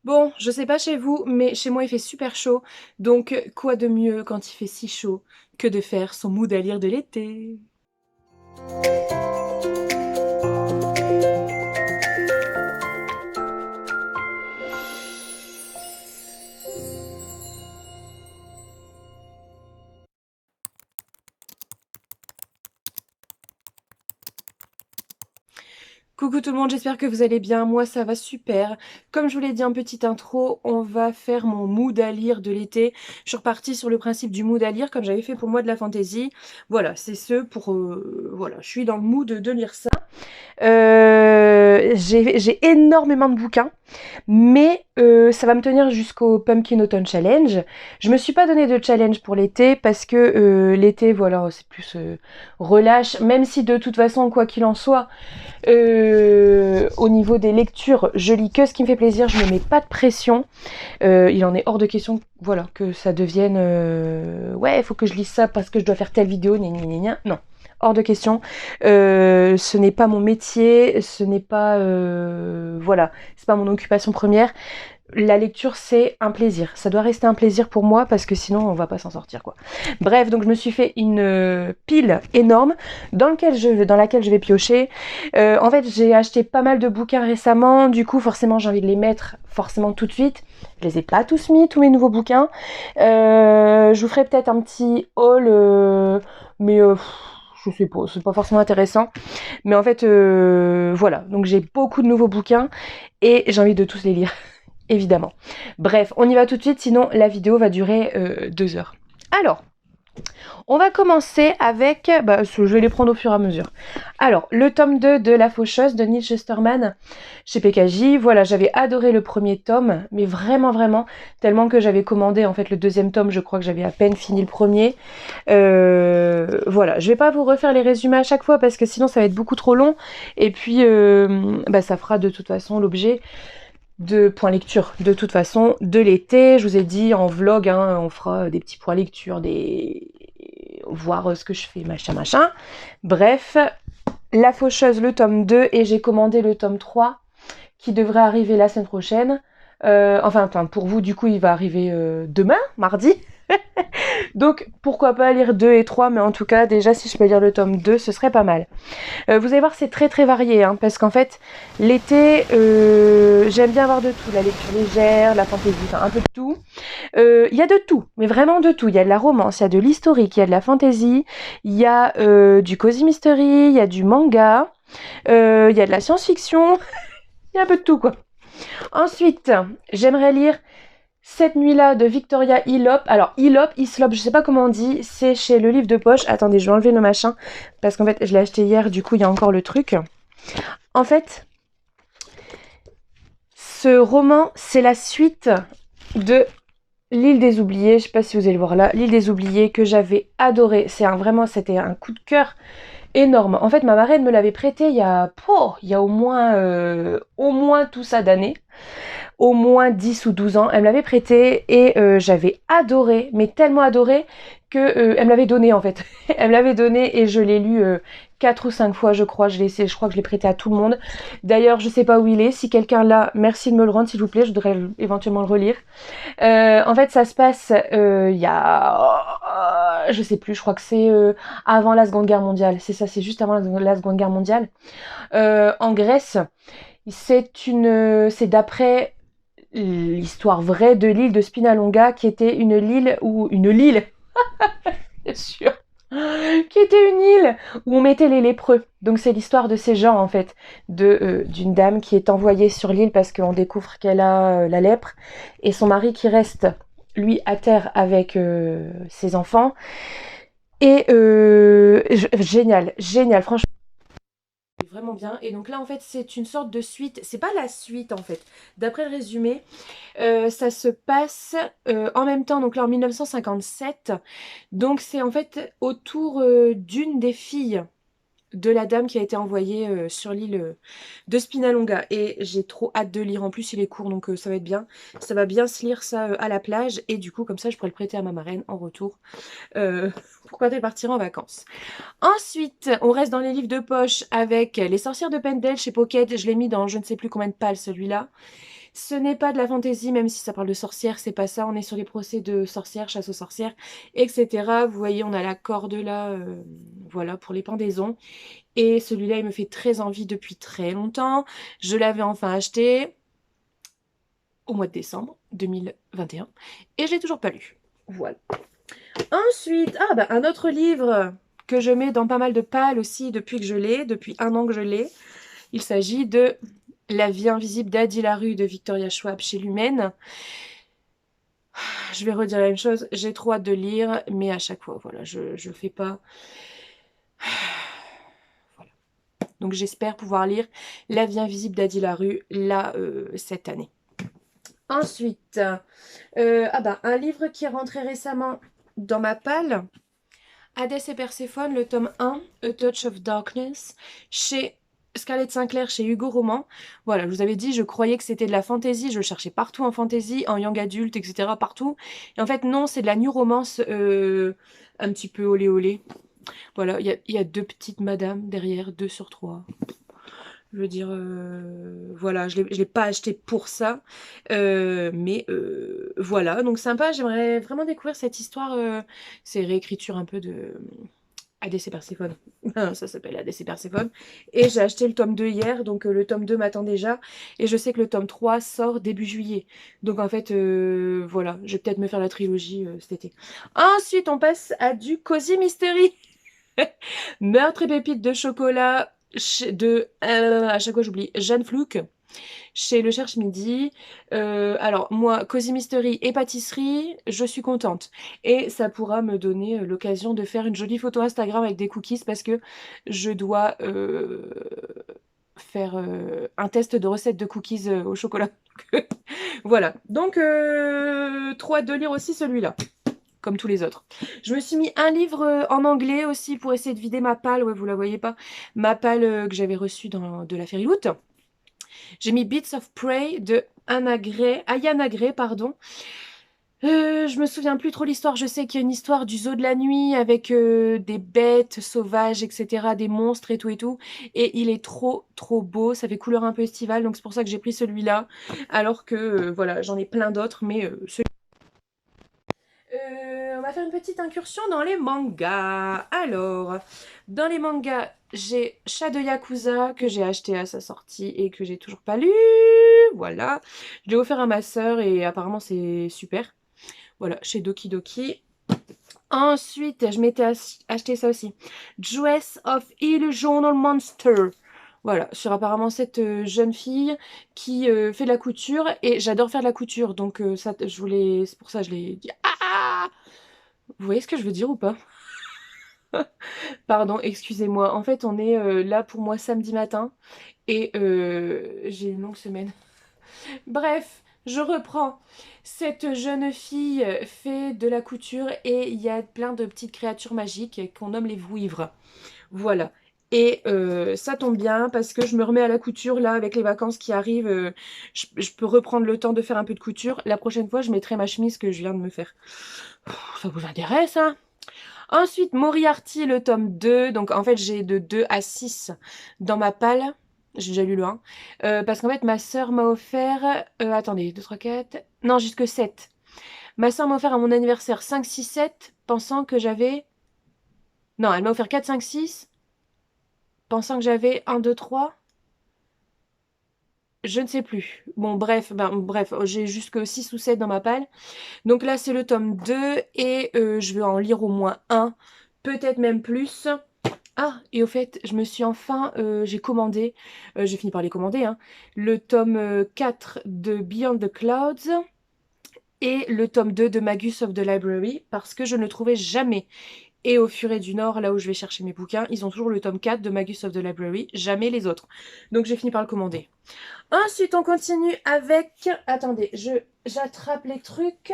Bon, je sais pas chez vous, mais chez moi il fait super chaud, donc quoi de mieux quand il fait si chaud que de faire son mood à lire de l'été? Coucou tout le monde, j'espère que vous allez bien, moi ça va super. Comme je vous l'ai dit en petite intro, on va faire mon mood à lire de l'été. Je suis repartie sur le principe du mood à lire comme j'avais fait pour moi de la fantaisie. Voilà, c'est ce pour... voilà, je suis dans le mood de lire ça. J'ai énormément de bouquins, mais ça va me tenir jusqu'au Pumpkin Autumn Challenge. Je me suis pas donné de challenge pour l'été parce que l'été, voilà, c'est plus relâche, même si de toute façon, quoi qu'il en soit, au niveau des lectures, je lis que ce qui me fait plaisir, je me mets pas de pression. Il en est hors de question, voilà, que ça devienne ouais, il faut que je lise ça parce que je dois faire telle vidéo, gna gna gna gna. Non, hors de question. Ce n'est pas mon métier, ce n'est pas voilà, c'est pas mon occupation première. La lecture, c'est un plaisir. Ça doit rester un plaisir pour moi parce que sinon, on va pas s'en sortir, quoi. Bref, donc je me suis fait une pile énorme dans laquelle je vais piocher. En fait, j'ai acheté pas mal de bouquins récemment. Du coup, forcément, j'ai envie de les mettre forcément tout de suite. Je les ai pas tous mis, tous mes nouveaux bouquins. Je vous ferai peut-être un petit haul, mais je sais pas, c'est pas forcément intéressant. Mais en fait, voilà. Donc j'ai beaucoup de nouveaux bouquins et j'ai envie de tous les lire. Évidemment. Bref, on y va tout de suite, sinon la vidéo va durer 2 heures. Alors, on va commencer avec... je vais les prendre au fur et à mesure. Alors, le tome 2 de La Faucheuse de Neil Shusterman chez PKJ. Voilà, j'avais adoré le premier tome, mais vraiment, vraiment, tellement que j'avais commandé en fait le deuxième tome, je crois que j'avais à peine fini le premier. Voilà, je vais pas vous refaire les résumés à chaque fois parce que sinon ça va être beaucoup trop long. Et puis, ça fera de toute façon l'objet de points lecture de toute façon de l'été. Je vous ai dit en vlog, hein, on fera des petits points lecture, voir ce que je fais, machin. Bref, La Faucheuse, le tome 2, et j'ai commandé le tome 3 qui devrait arriver la semaine prochaine. Enfin, pour vous, du coup, il va arriver demain, mardi. Donc, pourquoi pas lire 2 et 3, mais en tout cas, déjà, si je peux lire le tome 2, ce serait pas mal. Vous allez voir, c'est très très varié, hein, parce qu'en fait, l'été, j'aime bien avoir de tout. La lecture légère, la fantaisie, enfin un peu de tout. Il y a de tout, mais vraiment de tout. Il y a de la romance, il y a de l'historique, il y a de la fantaisie, il y a du cozy mystery, il y a du manga, il y a de la science-fiction, il y a un peu de tout, quoi. Ensuite, j'aimerais lire Cette nuit-là de Victoria Hislop. Alors, Hislop, je sais pas comment on dit, c'est chez Le Livre de Poche. Attendez, je vais enlever le machin, parce qu'en fait, je l'ai acheté hier, du coup, il y a encore le truc. En fait, ce roman, c'est la suite de L'île des oubliés. Je sais pas si vous allez le voir là. L'île des oubliés que j'avais adoré. Vraiment, c'était un coup de cœur énorme. En fait, ma marraine me l'avait prêté il y a au moins tout ça d'années. Au moins 10 ou 12 ans. Elle me l'avait prêté et j'avais adoré, mais tellement adoré que elle me l'avait donné en fait. Elle me l'avait donné et je l'ai lu 4 ou 5 fois je crois. Je crois que je l'ai prêté à tout le monde. D'ailleurs, je sais pas où il est. Si quelqu'un l'a, merci de me le rendre s'il vous plaît. Je voudrais éventuellement le relire. En fait, ça se passe il y a... je sais plus, je crois que c'est avant la Seconde Guerre mondiale. C'est ça, c'est juste avant la Seconde Guerre mondiale. En Grèce, c'est d'après l'histoire vraie de l'île de Spinalonga, qui était une île, bien sûr, qui était une île où on mettait les lépreux. Donc c'est l'histoire de ces gens en fait, d'une dame qui est envoyée sur l'île parce qu'on découvre qu'elle a la lèpre et son mari qui reste lui à terre avec ses enfants. Et génial, génial, franchement. Vraiment bien. Et donc là, en fait, c'est une sorte de suite. C'est pas la suite, en fait. D'après le résumé, ça se passe en même temps, donc là, en 1957. Donc c'est en fait autour d'une des filles de la dame qui a été envoyée sur l'île de Spinalonga. Et j'ai trop hâte de lire. En plus, il est court, donc ça va être bien. Ça va bien se lire, ça, à la plage. Et du coup, comme ça, je pourrais le prêter à ma marraine en retour. Pour quand elle partira en vacances. Ensuite, on reste dans les livres de poche avec Les Sorcières de Pendel chez Pocket. Je l'ai mis dans je ne sais plus combien de pales celui-là. Ce n'est pas de la fantaisie, même si ça parle de sorcières, c'est pas ça. On est sur les procès de sorcières, chasse aux sorcières, etc. Vous voyez, on a la corde là, voilà, pour les pendaisons. Et celui-là, il me fait très envie depuis très longtemps. Je l'avais enfin acheté au mois de décembre 2021 et je l'ai toujours pas lu. Voilà. Ensuite, ah bah un autre livre que je mets dans pas mal de pales aussi depuis que je l'ai, depuis 1 an que je l'ai. Il s'agit de La vie invisible d'Adi Larue de Victoria Schwab chez Lumen. Je vais redire la même chose, j'ai trop hâte de lire, mais à chaque fois, voilà, je le fais pas. Voilà. Donc j'espère pouvoir lire La vie invisible d'Adi Larue là cette année. Ensuite, ah bah, un livre qui est rentré récemment dans ma palle, Hadès et Perséphone, le tome 1, A Touch of Darkness, chez Scarlett Sinclair, chez Hugo Roman. Voilà, je vous avais dit, je croyais que c'était de la fantasy, je le cherchais partout en fantasy, en young adulte, etc., partout. Et en fait, non, c'est de la new romance, un petit peu olé olé. Voilà, il y a 2 petites madames derrière, 2 sur 3. Je veux dire, voilà, je l'ai pas acheté pour ça. Mais voilà, donc sympa, j'aimerais vraiment découvrir cette histoire. C'est réécriture un peu de Hadès et Perséphone. Ça s'appelle Hadès et Perséphone. Et j'ai acheté le tome 2 hier, donc le tome 2 m'attend déjà. Et je sais que le tome 3 sort début juillet. Donc en fait, voilà, je vais peut-être me faire la trilogie cet été. Ensuite, on passe à du Cozy Mystery. Meurtre et pépites de chocolat à chaque fois j'oublie, Jeanne Flouque, chez Le Cherche Midi. Alors moi, Cozy Mystery et pâtisserie, je suis contente. Et ça pourra me donner l'occasion de faire une jolie photo Instagram avec des cookies parce que je dois faire un test de recette de cookies au chocolat. Voilà, donc trop hâte de lire aussi celui-là comme tous les autres. Je me suis mis un livre en anglais aussi pour essayer de vider ma palle. Ouais, vous la voyez pas. Ma palle que j'avais reçue de la Fairyloot. J'ai mis Beats of Prey de Ayana Gray, pardon. Je me souviens plus trop l'histoire. Je sais qu'il y a une histoire du zoo de la nuit avec des bêtes sauvages, etc., des monstres et tout et tout. Et il est trop beau. Ça fait couleur un peu estivale, donc c'est pour ça que j'ai pris celui-là. Alors que voilà, j'en ai plein d'autres, mais on va faire une petite incursion dans les mangas. Alors, dans les mangas, j'ai Shadow Yakuza que j'ai acheté à sa sortie et que j'ai toujours pas lu. Voilà. Je l'ai offert à ma soeur et apparemment c'est super. Voilà, chez Doki Doki. Ensuite, je m'étais acheté ça aussi. Dress of Illusional Monster. Voilà, sur apparemment cette jeune fille qui fait de la couture et j'adore faire de la couture donc ça je voulais c'est pour ça que je l'ai dit. Ah, vous voyez ce que je veux dire ou pas? Pardon, excusez-moi. En fait, on est là pour moi samedi matin et j'ai une longue semaine. Bref, je reprends. Cette jeune fille fait de la couture et il y a plein de petites créatures magiques qu'on nomme les vouivres. Voilà. Et ça tombe bien parce que je me remets à la couture là avec les vacances qui arrivent. Je peux reprendre le temps de faire un peu de couture. La prochaine fois, je mettrai ma chemise que je viens de me faire. Ça vous intéresse, hein? Ensuite, Moriarty, le tome 2. Donc, en fait, j'ai de 2 à 6 dans ma palle. J'ai déjà lu le 1. Parce qu'en fait, ma soeur m'a offert... attendez, 2, 3, 4... Non, jusque 7. Ma soeur m'a offert à mon anniversaire 5, 6, 7, pensant que j'avais... Non, elle m'a offert 4, 5, 6, pensant que j'avais 1, 2, 3. Je ne sais plus. Bon, bref, j'ai jusque 6 ou 7 dans ma palle. Donc là, c'est le tome 2 et je vais en lire au moins un, peut-être même plus. Ah, et au fait, je me suis enfin, j'ai commandé, j'ai fini par les commander, hein, le tome 4 de Beyond the Clouds et le tome 2 de Magus of the Library parce que je ne le trouvais jamais. Et au Furet du Nord, là où je vais chercher mes bouquins, ils ont toujours le tome 4 de Magus of the Library, jamais les autres. Donc j'ai fini par le commander. Ensuite, on continue avec... Attendez, j'attrape les trucs.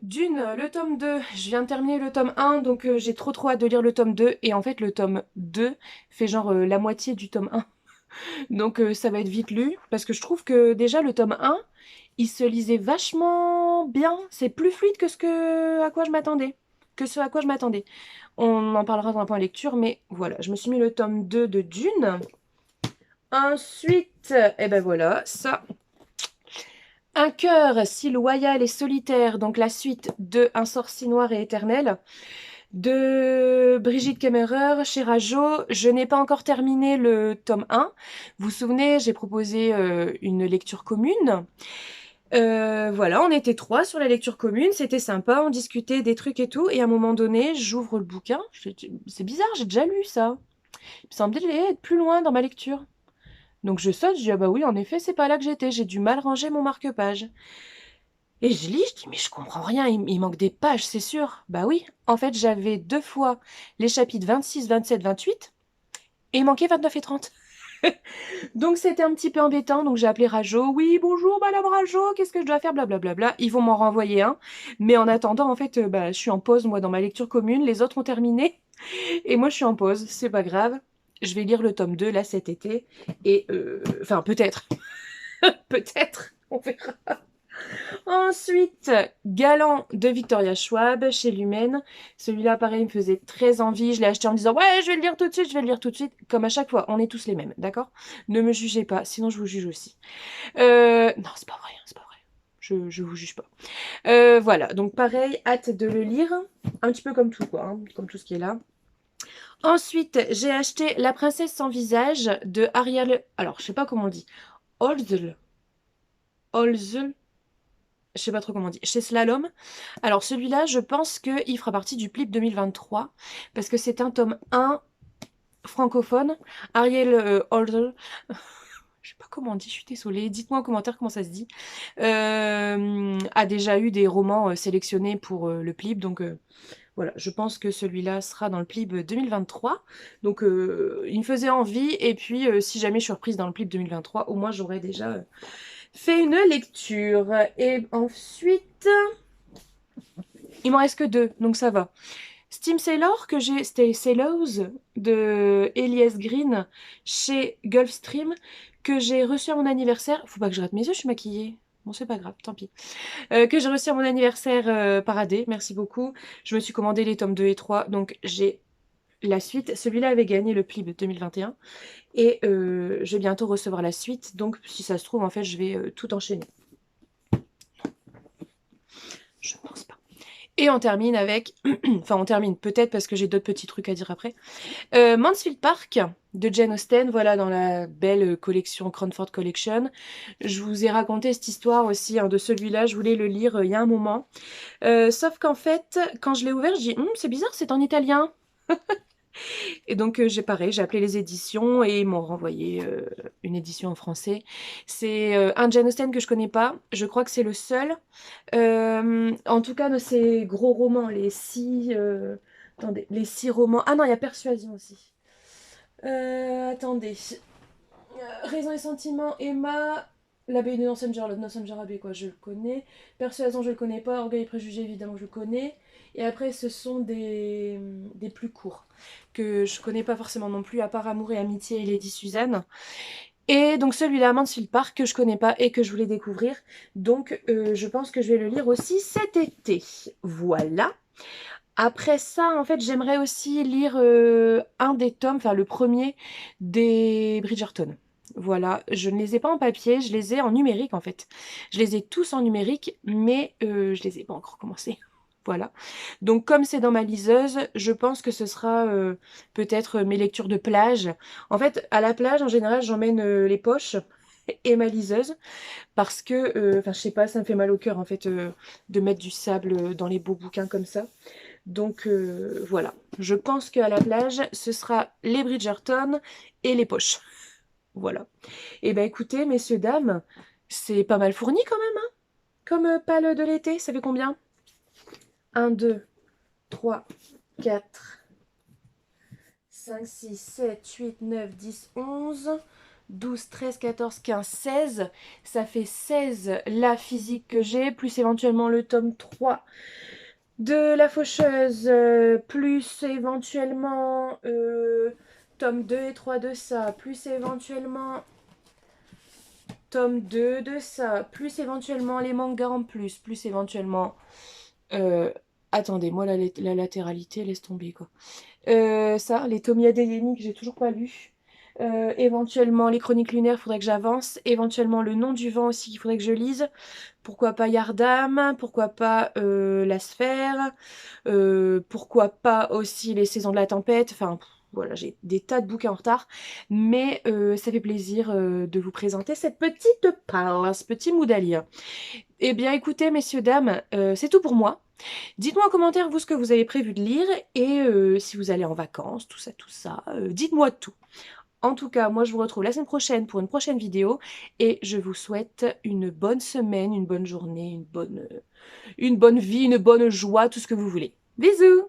Dune, le tome 2, je viens de terminer le tome 1, donc j'ai trop hâte de lire le tome 2. Et en fait, le tome 2 fait genre la moitié du tome 1. Donc ça va être vite lu, parce que je trouve que déjà le tome 1, il se lisait vachement bien. C'est plus fluide que à quoi je m'attendais. On en parlera dans un point lecture, mais voilà, je me suis mis le tome 2 de Dune. Ensuite, et ben voilà, ça. Un cœur si loyal et solitaire, donc la suite de Un sort si noir et éternel, de Brigitte Kemmerer chez Rajo. Je n'ai pas encore terminé le tome 1. Vous vous souvenez, j'ai proposé une lecture commune. Voilà, on était 3 sur la lecture commune, c'était sympa, on discutait des trucs et tout, et à un moment donné, j'ouvre le bouquin, c'est bizarre, j'ai déjà lu ça. Il me semblait être plus loin dans ma lecture. Donc je saute, je dis ah bah oui, en effet, c'est pas là que j'étais, j'ai du mal ranger mon marque-page. Et je lis, je dis mais je comprends rien, il manque des pages, c'est sûr. Bah oui, en fait, j'avais 2 fois les chapitres 26, 27, 28, et il manquait 29 et 30. Donc c'était un petit peu embêtant, donc j'ai appelé Rajo. Oui, bonjour Madame Rajo, qu'est-ce que je dois faire? Blablabla. Ils vont m'en renvoyer un. Mais en attendant, en fait, bah, je suis en pause, moi, dans ma lecture commune. Les autres ont terminé. Et moi, je suis en pause. C'est pas grave. Je vais lire le tome 2, là, cet été. Et, enfin, peut-être. Peut-être. On verra. Ensuite, Galant de Victoria Schwab chez Lumen. Celui-là, pareil, me faisait très envie. Je l'ai acheté en me disant ouais, je vais le lire tout de suite, je vais le lire tout de suite. Comme à chaque fois, on est tous les mêmes, d'accord? Ne me jugez pas, sinon je vous juge aussi. Non, c'est pas vrai, hein, c'est pas vrai. Je vous juge pas. Voilà, donc pareil, hâte de le lire. Un petit peu comme tout, quoi, hein, comme tout ce qui est là. Ensuite, j'ai acheté La princesse sans visage de Ariel. Alors, je sais pas comment on dit. Holzel. Holzel. Je sais pas trop comment on dit, chez Slalom. Alors celui-là, je pense qu'il fera partie du PLIP 2023, parce que c'est un tome 1 francophone. Ariel Holder, je sais pas comment on dit, je suis désolée, dites-moi en commentaire comment ça se dit, a déjà eu des romans sélectionnés pour le PLIP, donc voilà, je pense que celui-là sera dans le PLIP 2023, donc il me faisait envie, et puis si jamais je suis reprise dans le PLIP 2023, au moins j'aurais déjà fait une lecture. Et ensuite, il m'en reste que 2, donc ça va. Steam Sailor, que j'ai, c'était Sailors de Elias Green chez Gulfstream, que j'ai reçu à mon anniversaire. Faut pas que je rate mes yeux, je suis maquillée. Bon, c'est pas grave, tant pis. Que j'ai reçu à mon anniversaire par AD, merci beaucoup. Je me suis commandé les tomes 2 et 3, donc j'ai la suite. Celui-là avait gagné le PLIB 2021 et je vais bientôt recevoir la suite, donc si ça se trouve, en fait, je vais tout enchaîner. Je pense pas. Et on termine avec, enfin on termine peut-être parce que j'ai d'autres petits trucs à dire après. Mansfield Park de Jane Austen, voilà dans la belle collection Cranford Collection. Je vous ai raconté cette histoire aussi hein, de celui-là, je voulais le lire il y a un moment. Sauf qu'en fait, quand je l'ai ouvert, j'ai dit c'est bizarre, c'est en italien. Et donc j'ai pareil, j'ai appelé les éditions et ils m'ont renvoyé une édition en français. C'est un Jane Austen que je connais pas, je crois que c'est le seul. En tout cas de ces gros romans, les 6... attendez, les 6 romans... Ah non, il y a Persuasion aussi. Attendez. Raison et sentiment, Emma... L'abbaye de Northanger Abbey, quoi, je le connais. Persuasion, je le connais pas. Orgueil et préjugés, évidemment, je le connais. Et après, ce sont des plus courts, que je connais pas forcément non plus, à part Amour et Amitié et Lady Suzanne. Et donc celui-là, Mansfield Park, que je connais pas et que je voulais découvrir. Donc je pense que je vais le lire aussi cet été. Voilà. Après ça, en fait, j'aimerais aussi lire un des tomes, enfin le premier des Bridgerton. Voilà, je ne les ai pas en papier, je les ai en numérique en fait. Je les ai tous en numérique, mais je les ai pas encore commencé. Voilà. Donc comme c'est dans ma liseuse, je pense que ce sera peut-être mes lectures de plage. En fait, à la plage, en général, j'emmène les poches et ma liseuse parce que, enfin, je sais pas, ça me fait mal au cœur en fait de mettre du sable dans les beaux bouquins comme ça. Donc voilà, je pense qu'à la plage, ce sera les Bridgerton et les poches. Voilà. Et ben écoutez, messieurs, dames, c'est pas mal fourni quand même, hein, comme pâle de l'été. Ça fait combien? 1, 2, 3, 4, 5, 6, 7, 8, 9, 10, 11, 12, 13, 14, 15, 16. Ça fait 16 la physique que j'ai, plus éventuellement le tome 3 de la faucheuse, plus éventuellement tome 2 et 3 de ça, plus éventuellement tome 2 de ça, plus éventuellement les mangas en plus éventuellement... attendez, moi la latéralité, laisse tomber quoi. Ça, les Tommy Adeyemi que j'ai toujours pas lu. Éventuellement les chroniques lunaires, il faudrait que j'avance. Éventuellement le nom du vent aussi, il faudrait que je lise. Pourquoi pas Yardam, pourquoi pas La Sphère, pourquoi pas aussi Les Saisons de la Tempête. Enfin, voilà, j'ai des tas de bouquins en retard. Mais ça fait plaisir de vous présenter cette petite palle, ce petit mot à lire. Eh bien écoutez, messieurs, dames, c'est tout pour moi. Dites-moi en commentaire, vous, ce que vous avez prévu de lire. Et si vous allez en vacances, tout ça, tout ça. Dites-moi tout. En tout cas, moi je vous retrouve la semaine prochaine pour une prochaine vidéo et je vous souhaite une bonne semaine, une bonne journée, une bonne vie, une bonne joie, tout ce que vous voulez. Bisous!